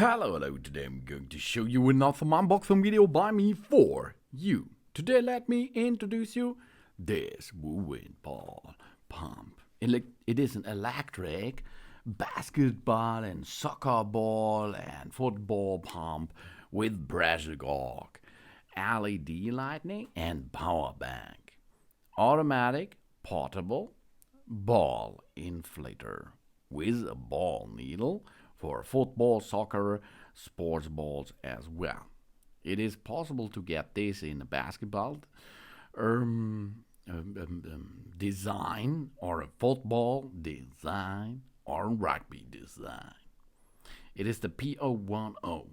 Hello, today I'm going to show you another unboxing video by me for you. Today let me introduce you this Woowind ball pump. It is an electric basketball and soccer ball and football pump with pressure gauge, LED lighting and power bank. Automatic, portable, ball inflator with a ball needle for football, soccer, sports balls as well. It is possible to get this in a basketball design or a football design or a rugby design. It is the P010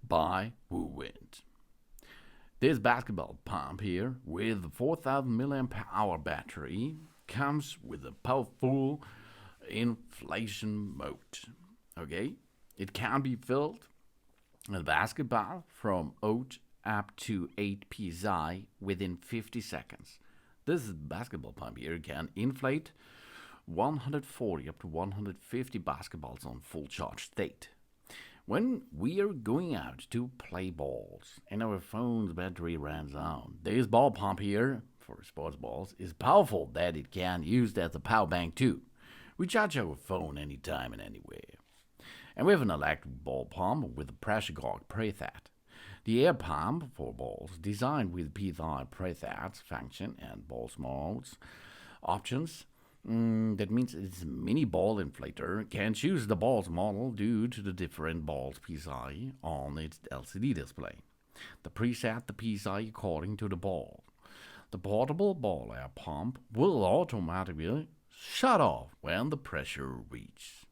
by Woowind. This basketball pump here with a 4000 mAh battery comes with a powerful inflation mode. Okay, it can be filled with basketball from 0 up to 8 psi within 50 seconds. This basketball pump here can inflate 140 up to 150 basketballs on full charge state. When we are going out to play balls and our phone's battery runs out, this ball pump here for sports balls is powerful that it can be used as a power bank too. We charge our phone anytime and anywhere. And we have an electric ball pump with a pressure gauge preset. The air pump for balls designed with PSI presets function and balls modes options. That means it's a mini ball inflator can choose the ball's model due to the different balls PSI on its LCD display. The preset the PSI according to the ball. The portable ball air pump will automatically shut off when the pressure reaches.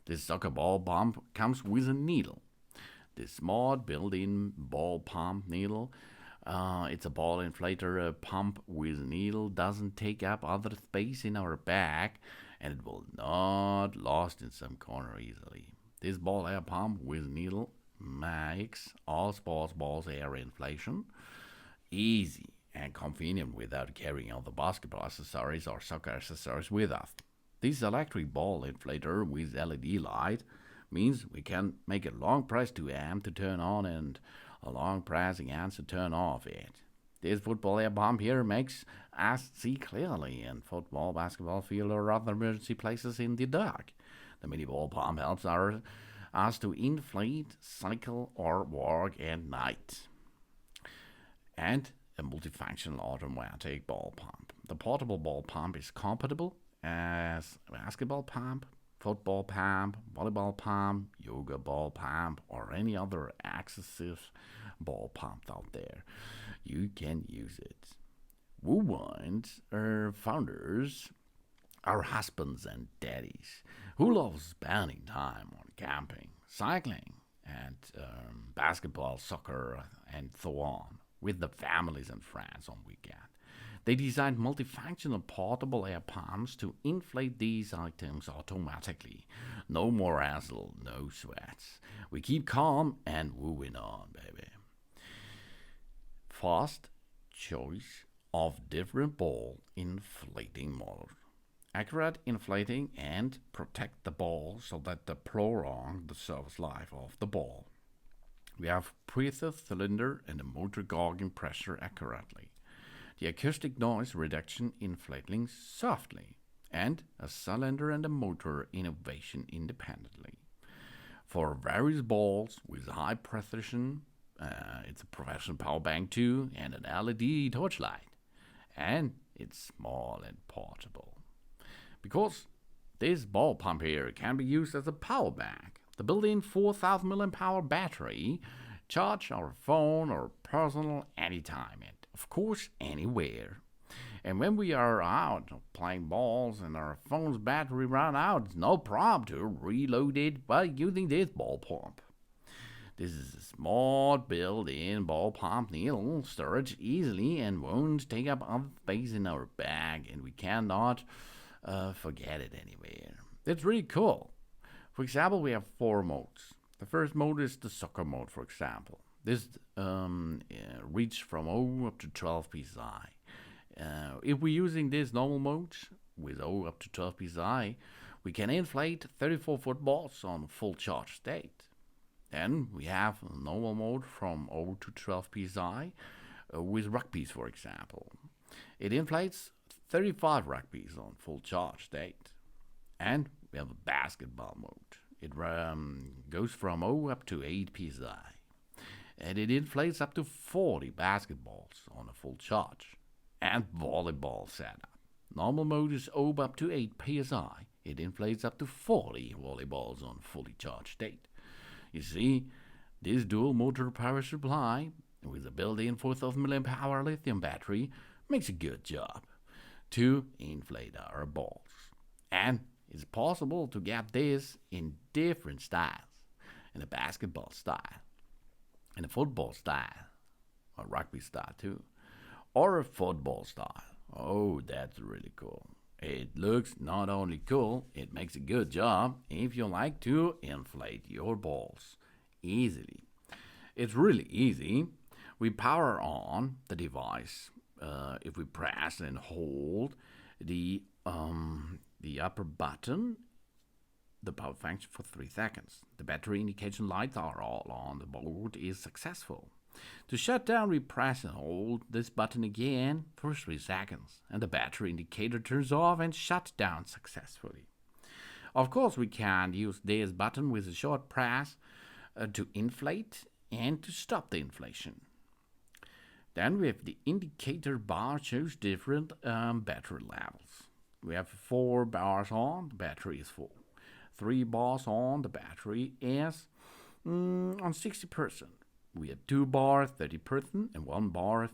This soccer ball pump comes with a needle. This smart built-in ball pump needle, it's a ball inflator pump with a needle, doesn't take up other space in our bag, and it will not lost in some corner easily. This ball air pump with needle makes all sports balls air inflation easy and convenient without carrying all the basketball accessories or soccer accessories with us. This electric ball inflator with LED light means we can make a long press to amp to turn on and a long press again to turn off it. This football air pump here makes us see clearly in football, basketball field or other emergency places in the dark. The mini ball pump helps us to inflate, cycle or work at night. And a multifunctional automatic ball pump. The portable ball pump is compatible as a basketball pump, football pump, volleyball pump, yoga ball pump, or any other excessive ball pump out there. You can use it. Woowind founders are husbands and daddies who love spending time on camping, cycling, and basketball, soccer, and so on with the families and friends on weekend. They designed multifunctional portable air pumps to inflate these items automatically. No more hassle, no sweats. We keep calm and moving on, baby. Fast choice of different ball inflating models. Accurate inflating and protect the ball so that they prolong the service life of the ball. We have preset cylinder and a motor gauging pressure accurately. The acoustic noise reduction inflating softly, and a cylinder and a motor innovation independently. For various balls with high precision, it's a professional power bank too, and an LED torchlight. And it's small and portable. Because this ball pump here can be used as a power bank. The built-in 4000 mAh battery charge our phone or personal anytime and of course anywhere. And when we are out playing balls and our phone's battery run out, it's no problem to reload it by using this ball pump. This is a smart built-in ball pump needle, storage easily and won't take up other space in our bag, and we cannot forget it anywhere. It's really cool. For example, we have 4 modes. The first mode is the soccer mode, for example. This reach from 0 up to 12 psi. If we're using this normal mode with 0 up to 12 psi, we can inflate 34 footballs on full charge state. Then we have a normal mode from 0 to 12 psi with rugbies, for example. It inflates 35 rugbies on full charge state. And we have a basketball mode. It goes from 0 up to 8 psi. And it inflates up to 40 basketballs on a full charge. And volleyball setup. Normal mode is 0 up to 8 psi. It inflates up to 40 volleyballs on fully charged state. You see, this dual motor power supply with a built-in 4000 mAh lithium battery makes a good job to inflate our balls. And it's possible to get this in different styles. In a basketball style, in a football style, or rugby style too, or a football style. Oh, that's really cool. It looks not only cool, it makes a good job if you like to inflate your balls easily. It's really easy. We power on the device if we press and hold the upper button, the power function, for 3 seconds. The battery indication lights are all on. The board is successful. To shut down, we press and hold this button again for 3 seconds, and the battery indicator turns off and shuts down successfully. Of course, we can use this button with a short press to inflate and to stop the inflation. Then we have the indicator bar shows different battery levels. We have 4 bars on, the battery is full. 3 bars on, the battery is on 60%. We have 2 bars, 30%, and 1 bar,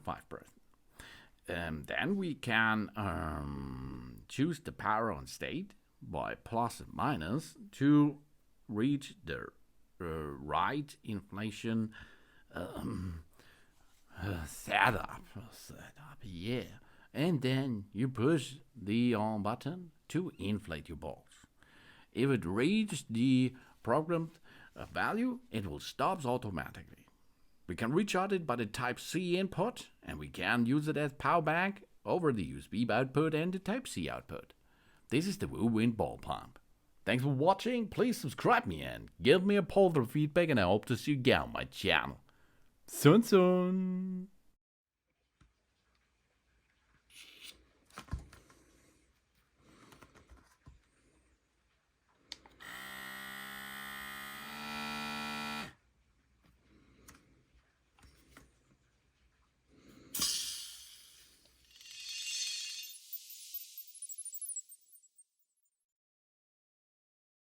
5%. Then we can choose the power on state by plus and minus to reach the right inflation setup. Yeah. And then you push the on button to inflate your balls. If it reaches the programmed value, it will stop automatically. We can recharge it by the Type-C input, and we can use it as power bank over the USB output and the Type-C output. This is the Woowind ball pump. Thanks for watching. Please subscribe me and give me a positive feedback, and I hope to see you again on my channel. Soon.